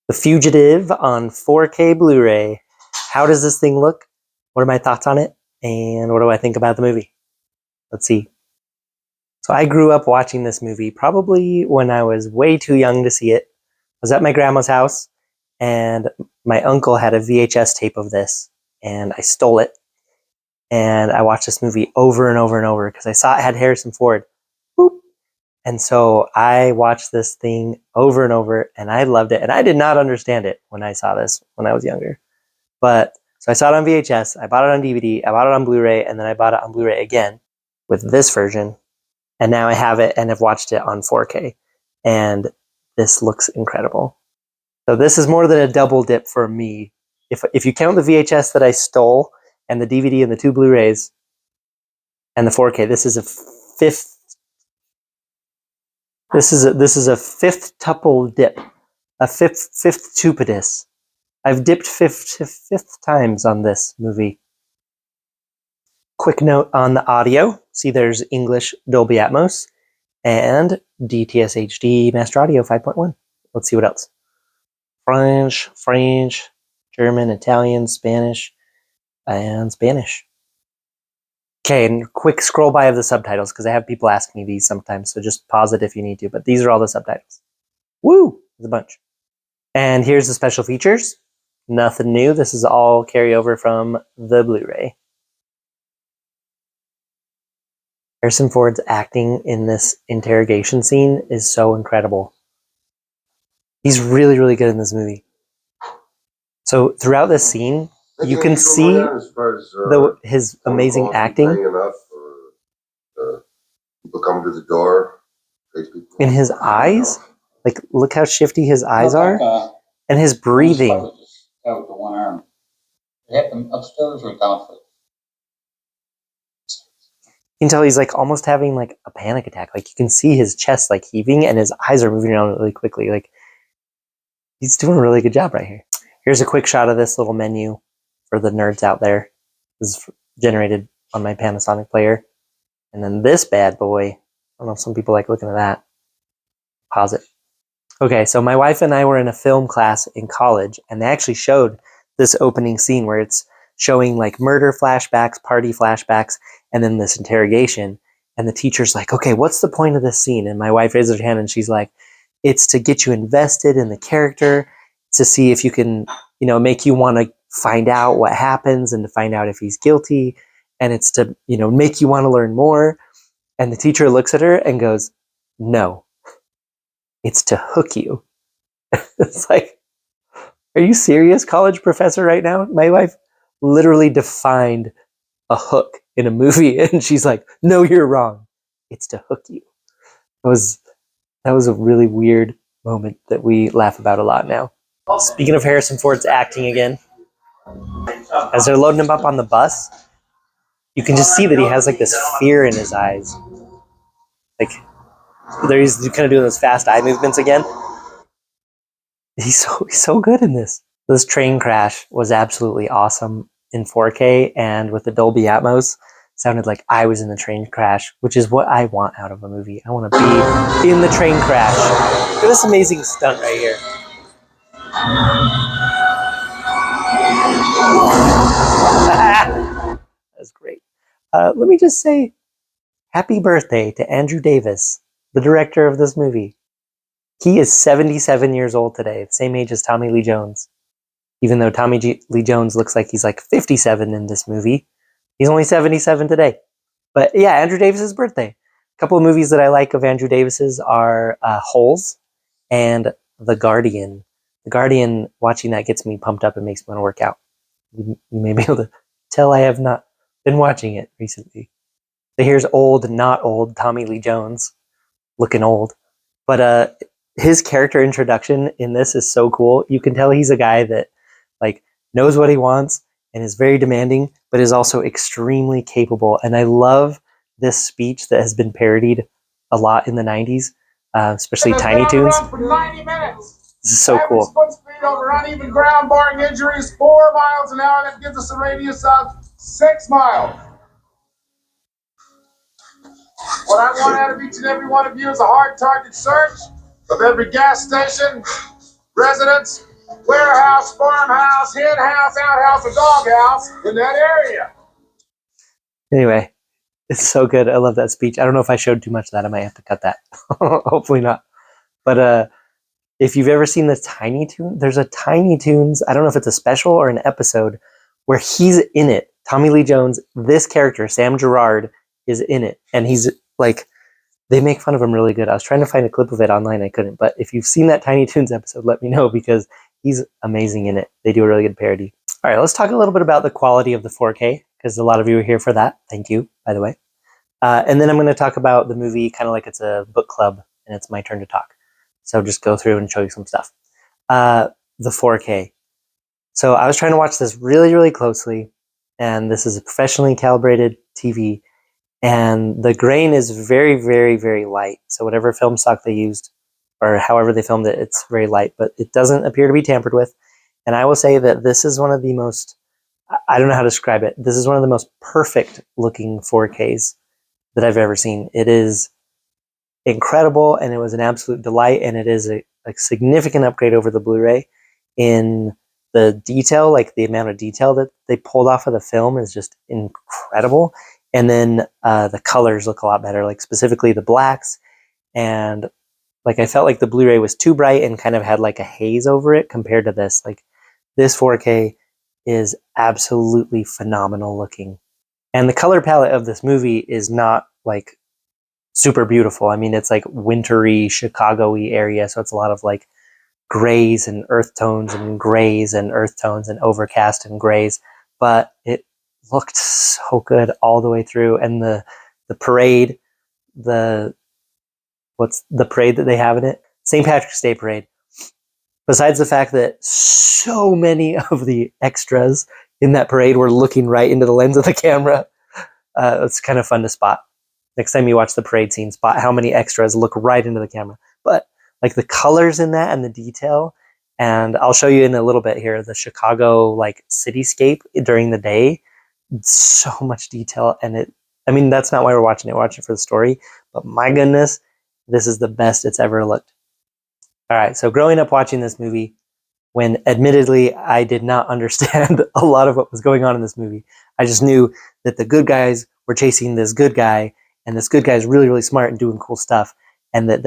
The Fugitive on 4K Blu-ray. How does this thing look? What are my thoughts on it? And what do I think about the movie? Let's see. So I grew up watching this movie probably when I was way too young to see it. I was at my grandma's house and my uncle had a VHS tape of this and I stole it. And I watched this movie over and over and over because I saw it had Harrison Ford. Boop. And so I watched this thing over and over and I loved it. And I did not understand it when I saw this when I was younger. But so I saw it on VHS, I bought it on DVD, I bought it on Blu-ray, and then I bought it on Blu-ray again with this version. And now I have it and have watched it on 4K. And this looks incredible. So this is more than a double dip for me. If you count the VHS that I stole and the DVD and the 2 Blu-rays and the 4K, this is a fifth. This is a fifth tuple dip, a fifth tupidus. I've dipped fifth times on this movie. Quick note on the audio. See, there's English Dolby Atmos and DTS HD Master Audio 5.1. Let's see what else. French, German, Italian, Spanish, and Spanish. Okay, and quick scroll by of the subtitles, because I have people ask me these sometimes, so just pause it if you need to, but these are all the subtitles. Woo! There's a bunch. And here's the special features. Nothing new. This is all carryover from the Blu-ray. Harrison Ford's acting in this interrogation scene is so incredible. He's really, really good in this movie. So throughout this scene, you can see his amazing acting. People come to the door. In his eyes, like look how shifty his eyes are, and his breathing. With the one arm. They hit them upstairs or downstairs. You can tell he's like almost having like a panic attack. Like you can see his chest like heaving, and his eyes are moving around really quickly. Like he's doing a really good job right here. Here's a quick shot of this little menu for the nerds out there. This is generated on my Panasonic player. And then this bad boy, I don't know if some people like looking at that. Pause it. Okay, so my wife and I were in a film class in college, and they actually showed this opening scene where it's showing like murder flashbacks, party flashbacks, and then this interrogation. And the teacher's like, okay, what's the point of this scene? And my wife raises her hand and she's like, it's to get you invested in the character, to see if you can, you know, make you want to find out what happens and to find out if he's guilty. And it's to, you know, make you want to learn more. And the teacher looks at her and goes, no, it's to hook you. It's like, are you serious, college professor, right now? My wife literally defined a hook in a movie and she's like, no, you're wrong. It's to hook you. That was a really weird moment that we laugh about a lot now. Speaking of Harrison Ford's acting again, as they're loading him up on the bus, you can just see that he has like this fear in his eyes. Like he's kind of doing those fast eye movements again. He's so good in this. This train crash was absolutely awesome in 4K, and with the Dolby Atmos, sounded like I was in the train crash, which is what I want out of a movie. I want to be in the train crash. Look at this amazing stunt right here. That's great. Let me just say happy birthday to Andrew Davis, the director of this movie. He is 77 years old today, the same age as Tommy Lee Jones. Even though Tommy Lee Jones looks like he's like 57 in this movie, he's only 77 today. But yeah, Andrew Davis's birthday. A couple of movies that I like of Andrew Davis's are Holes and The Guardian. The Guardian, watching that gets me pumped up and makes me want to work out. You may be able to tell I have not been watching it recently. So here's old, not old Tommy Lee Jones, looking old. But his character introduction in this is so cool. You can tell he's a guy that like knows what he wants and is very demanding, but is also extremely capable. And I love this speech that has been parodied a lot in the 90s, especially Tiny Toons. For 90 minutes. This is so cool. Foot speed over uneven ground, barring injuries, 4 miles an hour. That gives us a radius of 6 miles. What I want out of each and every one of you is a hard target search of every gas station, residence, warehouse, farmhouse, hen house, outhouse, or doghouse in that area. Anyway, it's so good. I love that speech. I don't know if I showed too much of that. I might have to cut that. Hopefully not. But if you've ever seen the Tiny Toon, there's a Tiny Toons, I don't know if it's a special or an episode, where he's in it. Tommy Lee Jones, this character, Sam Gerard, is in it. And he's like, they make fun of him really good. I was trying to find a clip of it online. I couldn't. But if you've seen that Tiny Toons episode, let me know, because he's amazing in it. They do a really good parody. All right, let's talk a little bit about the quality of the 4K, because a lot of you are here for that. Thank you, by the way. And then I'm going to talk about the movie kind of like it's a book club and it's my turn to talk. So just go through and show you some stuff. The 4K. So I was trying to watch this really, really closely, and this is a professionally calibrated TV, and the grain is very, very, very light. So whatever film stock they used, or however they filmed it, it's very light, but it doesn't appear to be tampered with. And I will say that this is one of the most, I don't know how to describe it, this is one of the most perfect looking 4Ks that I've ever seen. It is incredible, and it was an absolute delight, and it is a significant upgrade over the Blu-ray in the detail. Like the amount of detail that they pulled off of the film is just incredible. And then the colors look a lot better, like specifically the blacks. And like I felt like the Blu-ray was too bright and kind of had like a haze over it compared to this. Like this 4K is absolutely phenomenal looking. And the color palette of this movie is not like super beautiful. I mean, it's like wintry, Chicago-y area, so it's a lot of like grays and earth tones and grays and earth tones and overcast and grays. But it looked so good all the way through. And the parade, what's the parade that they have in it? St. Patrick's Day parade. Besides the fact that so many of the extras in that parade were looking right into the lens of the camera, it's kind of fun to spot. Next time you watch the parade scene, spot how many extras look right into the camera. But like the colors in that and the detail, and I'll show you in a little bit here, the Chicago like cityscape during the day, so much detail. And I mean, that's not why we're watching it. We're watching it for the story, but my goodness, this is the best it's ever looked. All right, so growing up watching this movie, when admittedly I did not understand a lot of what was going on in this movie, I just knew that the good guys were chasing this good guy, and this good guy is really, really smart and doing cool stuff, and that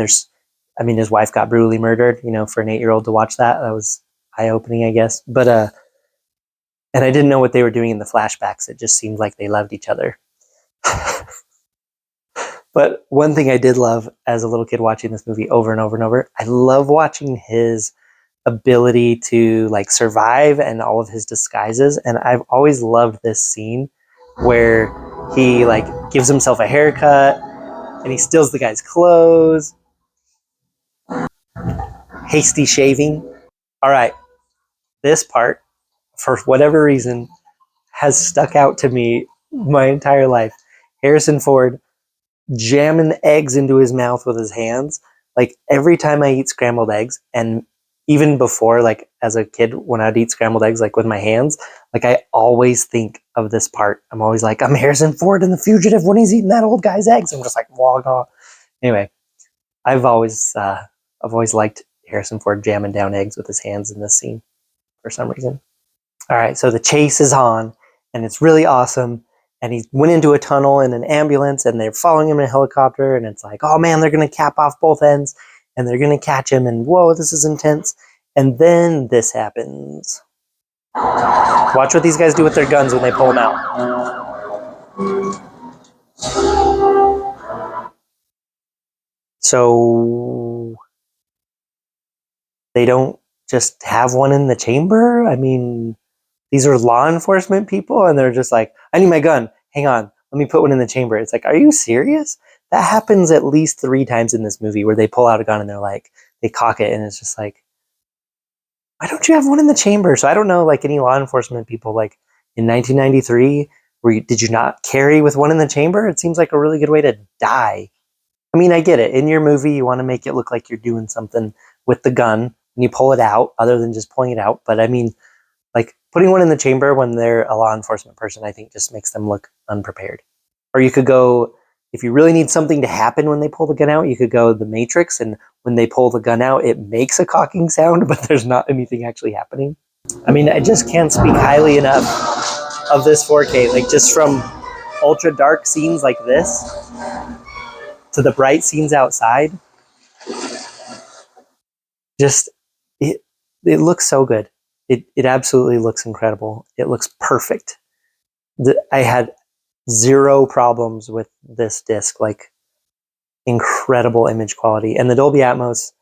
I mean, his wife got brutally murdered, you know, for an 8-year-old to watch that was eye-opening, I guess. But, and I didn't know what they were doing in the flashbacks. It just seemed like they loved each other. But one thing I did love as a little kid watching this movie over and over and over, I love watching his ability to like survive and all of his disguises. And I've always loved this scene where he like gives himself a haircut and he steals the guy's clothes. Hasty shaving. All right, this part, for whatever reason, has stuck out to me my entire life. Harrison Ford jamming eggs into his mouth with his hands. Like every time I eat scrambled eggs, and even before, like as a kid, when I'd eat scrambled eggs, like with my hands, like I always think of this part. I'm always like, I'm Harrison Ford in The Fugitive when he's eating that old guy's eggs. I'm just like, log on. Anyway, I've always liked Harrison Ford jamming down eggs with his hands in this scene for some reason. All right, so the chase is on, and it's really awesome. And he went into a tunnel in an ambulance, and they're following him in a helicopter, and it's like, oh man, they're going to cap off both ends, and they're going to catch him, and whoa, this is intense. And then this happens. Watch what these guys do with their guns when they pull them out. So they don't just have one in the chamber? I mean, these are law enforcement people, and they're just like, I need my gun. Hang on. Let me put one in the chamber. It's like, are you serious? That happens at least 3 times in this movie where they pull out a gun and they're like, they cock it, and it's just like, why don't you have one in the chamber? So I don't know, like any law enforcement people, like in 1993, did you not carry with one in the chamber? It seems like a really good way to die. I mean, I get it. In your movie, you want to make it look like you're doing something with the gun when you pull it out, other than just pulling it out. But I mean, like putting one in the chamber when they're a law enforcement person, I think just makes them look unprepared. Or you could go, if you really need something to happen when they pull the gun out, you could go The Matrix and when they pull the gun out, it makes a cocking sound, but there's not anything actually happening. I mean, I just can't speak highly enough of this 4K. Like, just from ultra dark scenes like this to the bright scenes outside, just it looks so good. It absolutely looks incredible. It looks perfect. I had zero problems with this disc. Like, incredible image quality, and the Dolby Atmos.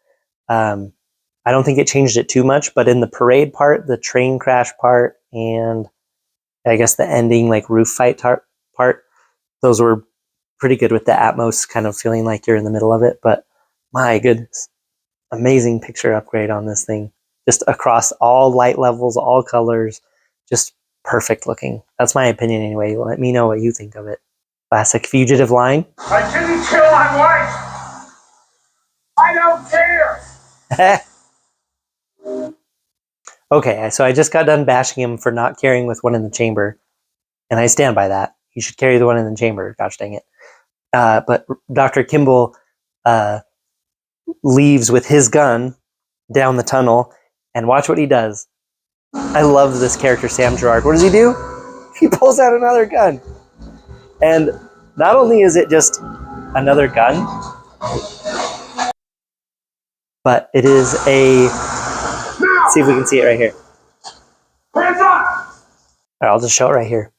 I don't think it changed it too much, but in the parade part, the train crash part, and I guess the ending like roof fight part, those were pretty good with the Atmos kind of feeling like you're in the middle of it. But my goodness, amazing picture upgrade on this thing, just across all light levels, all colors, just perfect looking. That's my opinion anyway. Let me know what you think of it. Classic Fugitive line. I didn't kill my wife. I don't care. Okay, so I just got done bashing him for not carrying with one in the chamber, and I stand by that. He should carry the one in the chamber. Gosh dang it. But Dr. Kimble leaves with his gun down the tunnel, and watch what he does. I love this character, Sam Gerard. What does he do? He pulls out another gun. And not only is it just another gun, but it is a... Let's see if we can see it right here. Hands up! All right, I'll just show it right here.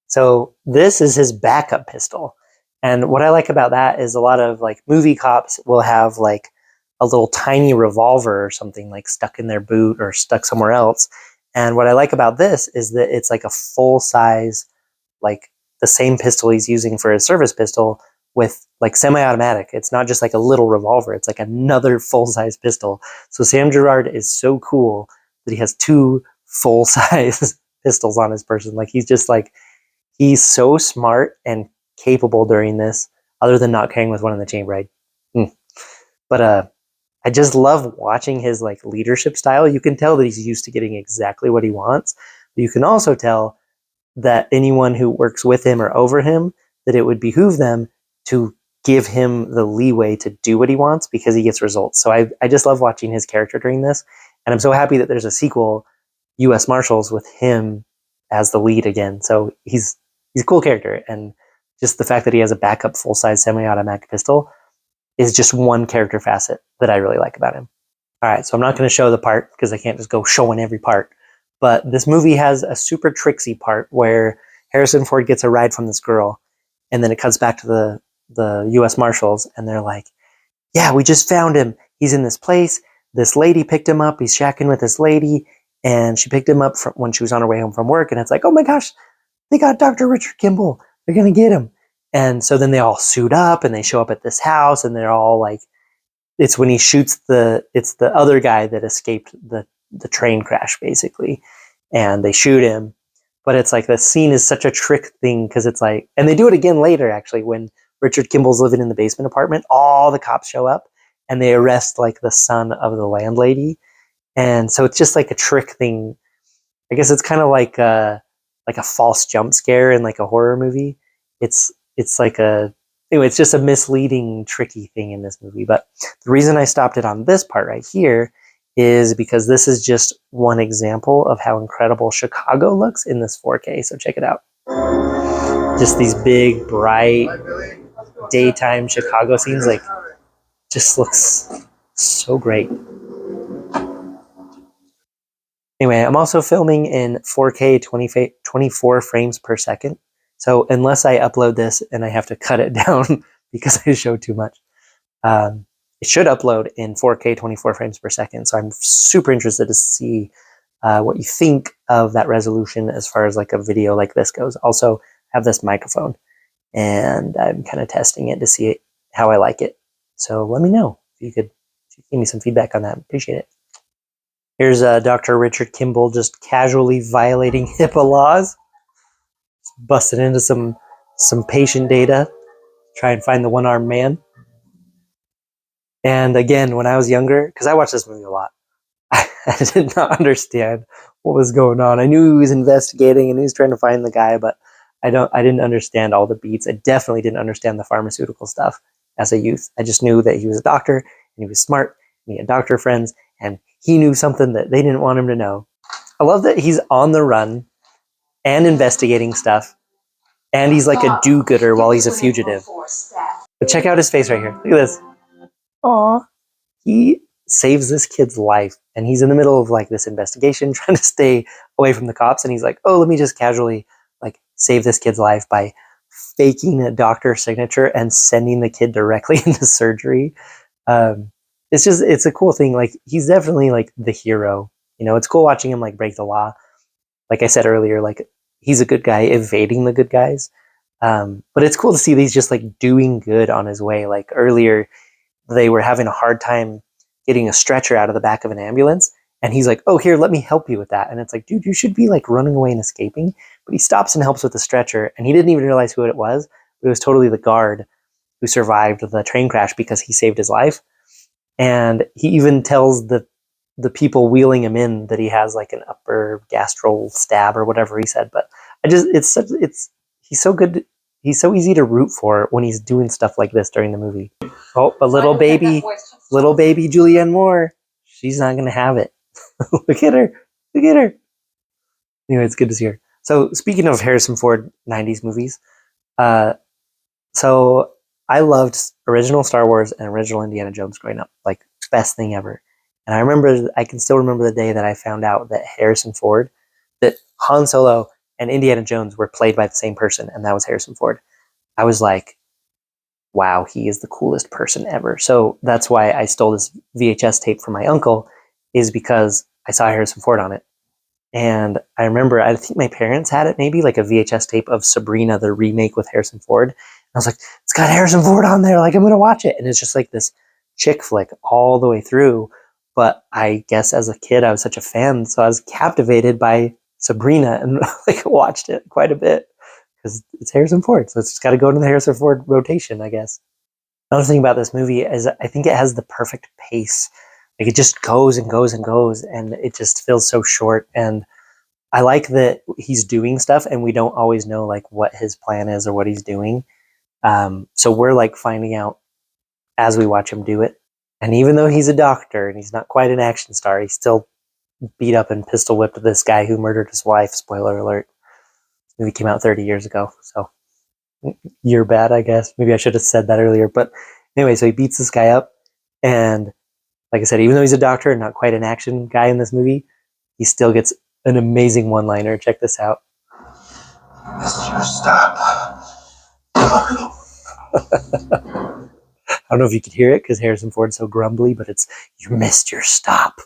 So this is his backup pistol. And what I like about that is a lot of like movie cops will have like a little tiny revolver or something like stuck in their boot or stuck somewhere else. And what I like about this is that it's like a full size, like the same pistol he's using for his service pistol with like semi-automatic. It's not just like a little revolver. It's like another full-size pistol. So Sam Gerard is so cool that he has two full-size pistols on his person. Like, he's just like, he's so smart and capable during this, other than not carrying with one in the chamber. But I just love watching his like leadership style. You can tell that he's used to getting exactly what he wants. But you can also tell that anyone who works with him or over him, that it would behoove them to give him the leeway to do what he wants because he gets results. So I just love watching his character during this. And I'm so happy that there's a sequel, U.S. Marshals, with him as the lead again. So he's a cool character. And just the fact that he has a backup full-size semi-automatic pistol is just one character facet that I really like about him. All right, so I'm not going to show the part because I can't just go showing every part. But this movie has a super tricksy part where Harrison Ford gets a ride from this girl, and then it cuts back to the U.S. Marshals, and they're like, yeah, we just found him. He's in this place. This lady picked him up. He's shacking with this lady, and she picked him up when she was on her way home from work, and it's like, oh my gosh, they got Dr. Richard Kimble. They're going to get him. And so then they all suit up, and they show up at this house, and they're all like, it's when he shoots it's the other guy that escaped the train crash, basically. And they shoot him. But it's like the scene is such a trick thing because it's like, and they do it again later, actually, when Richard Kimble's living in the basement apartment. All the cops show up and they arrest like the son of the landlady. And so it's just like a trick thing. I guess it's kind of like a false jump scare in like a horror movie. It's like anyway, it's just a misleading, tricky thing in this movie. But the reason I stopped it on this part right here is because this is just one example of how incredible Chicago looks in this 4K. So check it out. Just these big, bright, daytime Chicago scenes, like, just looks so great. Anyway, I'm also filming in 4K 24 frames per second. So unless I upload this and I have to cut it down because I show too much, it should upload in 4K 24 frames per second. So I'm super interested to see what you think of that resolution as far as like a video like this goes. Also, I have this microphone and I'm kind of testing it to see how I like it. So let me know if you could give me some feedback on that. Appreciate it. Here's Dr. Richard Kimble just casually violating HIPAA laws. Busted into some patient data, try and find the one-armed man. And again, when I was younger, because I watched this movie a lot, I did not understand what was going on. I knew he was investigating and he was trying to find the guy, but I didn't understand all the beats. I definitely didn't understand the pharmaceutical stuff as a youth. I just knew that he was a doctor and he was smart, and he had doctor friends, and he knew something that they didn't want him to know. I love that he's on the run and investigating stuff, and he's like a do-gooder while he's a fugitive. But check out his face right here. Look at this. Aww. He saves this kid's life, and he's in the middle of like this investigation, trying to stay away from the cops, and he's like, oh, let me just casually like save this kid's life by faking a doctor's signature and sending the kid directly into surgery. It's a cool thing. Like, he's definitely like the hero. You know, it's cool watching him like break the law. Like I said earlier, like, he's a good guy evading the good guys. But it's cool to see that he's just like doing good on his way. Like earlier, they were having a hard time getting a stretcher out of the back of an ambulance. And he's like, oh, here, let me help you with that. And it's like, dude, you should be like running away and escaping. But he stops and helps with the stretcher. And he didn't even realize who it was. It was totally the guard who survived the train crash because he saved his life. And he even tells the people wheeling him in that he has like an upper gastral stab or whatever he said. But he's so good. He's so easy to root for when he's doing stuff like this during the movie. Oh, but little baby Julianne Moore, she's not going to have it. Look at her. Look at her. Anyway, it's good to see her. So speaking of Harrison Ford 90s movies, so I loved original Star Wars and original Indiana Jones growing up. Like, best thing ever. And I can still remember the day that I found out that that Han Solo and Indiana Jones were played by the same person, and that was Harrison Ford. I was like, wow, he is the coolest person ever. So that's why I stole this VHS tape from my uncle, is because I saw Harrison Ford on it. And I remember, I think my parents had it, maybe like a VHS tape of Sabrina, the remake with Harrison Ford. And I was like, it's got Harrison Ford on there, like, I'm going to watch it. And it's just like this chick flick all the way through. But I guess as a kid, I was such a fan, so I was captivated by Sabrina and like watched it quite a bit because it's Harrison Ford. So it's just got to go into the Harrison Ford rotation, I guess. Another thing about this movie is I think it has the perfect pace. Like, it just goes and goes and goes, and it just feels so short. And I like that he's doing stuff, and we don't always know like what his plan is or what he's doing. So we're like finding out as we watch him do it. And even though he's a doctor and he's not quite an action star, he still beat up and pistol whipped this guy who murdered his wife. Spoiler alert. This movie came out 30 years ago, so you're bad, I guess. Maybe I should have said that earlier. But anyway, so he beats this guy up, and like I said, even though he's a doctor and not quite an action guy in this movie, he still gets an amazing one-liner. Check this out. Missed your stop. I don't know if you could hear it because Harrison Ford's so grumbly, but it's, you missed your stop.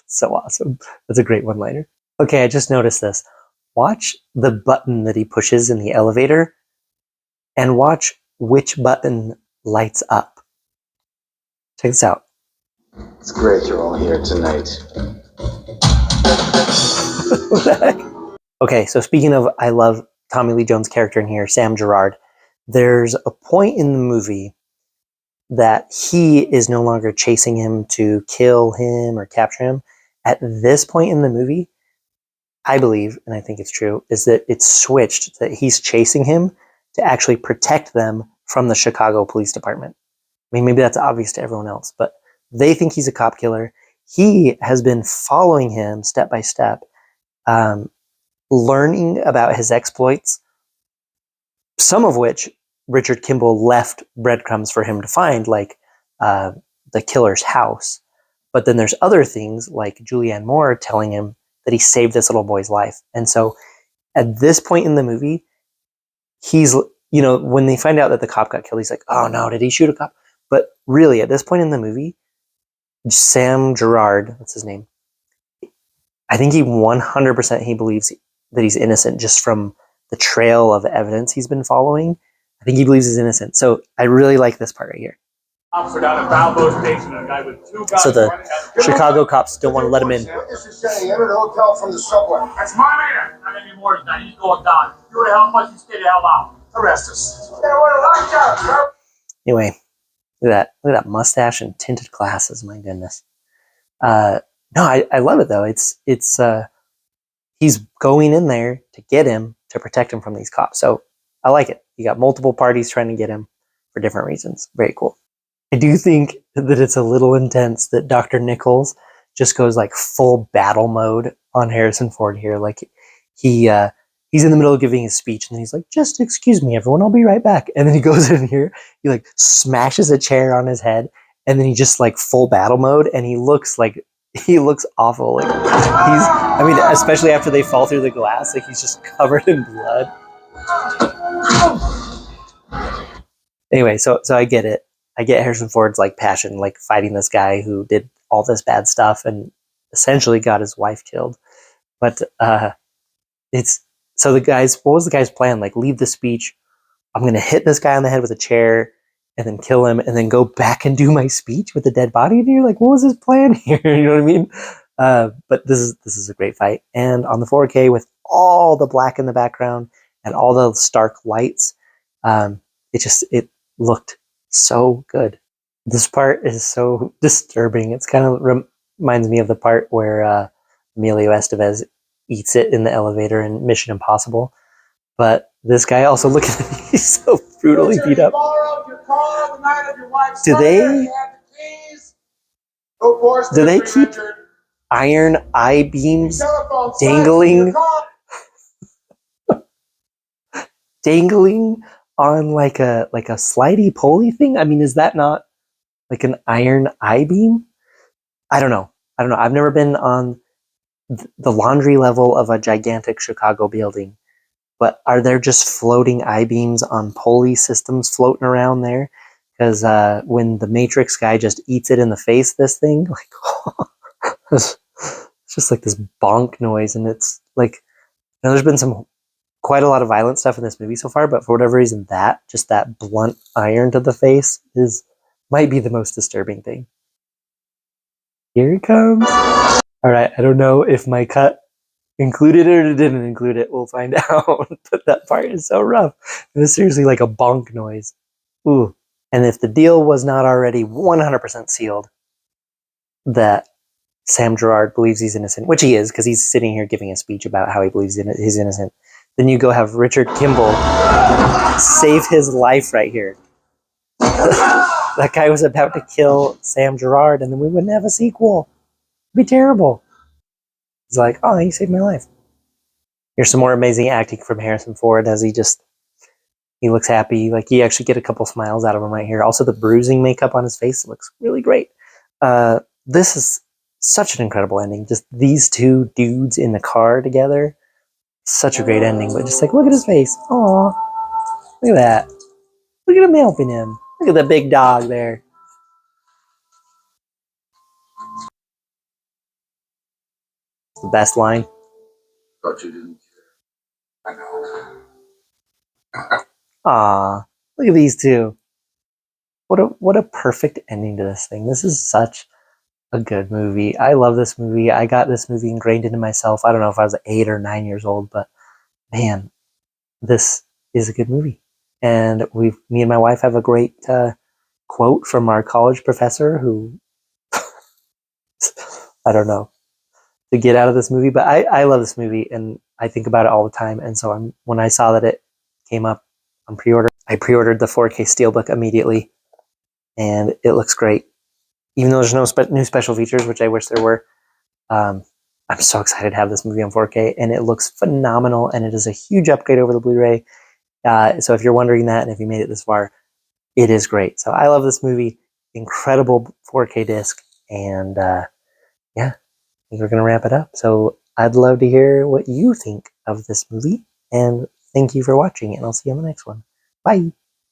So awesome. That's a great one-liner. Okay, I just noticed this. Watch the button that he pushes in the elevator and watch which button lights up. Check this out. It's great you're all here tonight. What the heck? Okay, so speaking of, I love Tommy Lee Jones' character in here, Sam Gerard. There's a point in the movie that he is no longer chasing him to kill him or capture him. At this point in the movie, I believe, and I think it's true, is that it's switched, that he's chasing him to actually protect them from the Chicago Police Department. I mean, maybe that's obvious to everyone else, but they think he's a cop killer. He has been following him step by step, learning about his exploits, some of which Richard Kimble left breadcrumbs for him to find, like the killer's house. But then there's other things like Julianne Moore telling him that he saved this little boy's life. And so at this point in the movie, he's, you know, when they find out that the cop got killed, he's like, oh no, did he shoot a cop? But really, at this point in the movie, Sam Gerard, that's his name, I think he 100% he believes that he's innocent just from the trail of evidence he's been following. I think he believes he's innocent. So I really like this part right here. Officer down at Balboa Station, a guy with 2 guns. So the Chicago cops don't want to let him in. Witnesses say he entered the hotel from the subway. That's my man. Not anymore. Now he's going down. You the hell much you stay the hell out. Arrest us. Anyway, look at that mustache and tinted glasses. My goodness. No, I love it though. It's he's going in there to get him, to protect him from these cops. So I like it. You got multiple parties trying to get him for different reasons. Very cool. I do think that it's a little intense that Dr. Nichols just goes like full battle mode on Harrison Ford here. Like he's in the middle of giving his speech and then he's like, just excuse me, everyone, I'll be right back. And then he goes in here, he like smashes a chair on his head, and then he just like full battle mode, and he looks awful. Like I mean, especially after they fall through the glass, like he's just covered in blood. Anyway, so I get it. I get Harrison Ford's like passion, like fighting this guy who did all this bad stuff and essentially got his wife killed. But it's so what was the guy's plan? Like, leave the speech. I'm gonna hit this guy on the head with a chair and then kill him and then go back and do my speech with the dead body. And you're like, what was his plan here? You know what I mean? But this is a great fight. And on the 4K with all the black in the background and all the stark lights, it looked so good. This part is so disturbing. It's kind of reminds me of the part where Emilio Estevez eats it in the elevator in Mission Impossible. But this guy also, look at him, he's so brutally beat up. Do they keep iron I-beams dangling on like a slidey pulley thing? I mean, is that not like an iron I-beam? I don't know. I've never been on the laundry level of a gigantic Chicago building, but are there just floating I-beams on pulley systems floating around there? Because when the Matrix guy just eats it in the face, this thing, like, it's just like this bonk noise, and it's like, there's been quite a lot of violent stuff in this movie so far, but for whatever reason, that blunt iron to the face might be the most disturbing thing. Here it comes. All right, I don't know if my cut included it or didn't include it. We'll find out. But that part is so rough. It was seriously like a bonk noise. Ooh. And if the deal was not already 100% sealed that Sam Gerard believes he's innocent, which he is, because he's sitting here giving a speech about how he believes he's innocent, then you go have Richard Kimble save his life right here. That guy was about to kill Sam Gerard, and then we wouldn't have a sequel. It'd be terrible. He's like, oh, he saved my life. Here's some more amazing acting from Harrison Ford as he looks happy. Like, you actually get a couple smiles out of him right here. Also, the bruising makeup on his face looks really great. This is such an incredible ending. Just these two dudes in the car together. Such a great ending. But just like, look at his face. Aw. Look at that. Look at him helping him. Look at the big dog there. The best line. Thought you didn't care. I know. Aw, look at these two. What a perfect ending to this thing. This is such a good movie. I love this movie. I got this movie ingrained into myself. I don't know if I was 8 or 9 years old, but man, this is a good movie. And me and my wife have a great quote from our college professor who, I don't know, to get out of this movie. But I love this movie, and I think about it all the time. And so when I saw that it came up on pre-order, I pre-ordered the 4K Steelbook immediately, and it looks great. Even though there's no new special features, which I wish there were, I'm so excited to have this movie on 4K, and it looks phenomenal, and it is a huge upgrade over the Blu-ray. So if you're wondering that, and if you made it this far, it is great. So I love this movie. Incredible 4K disc, and yeah, I think we're going to wrap it up. So I'd love to hear what you think of this movie, and thank you for watching, and I'll see you on the next one. Bye!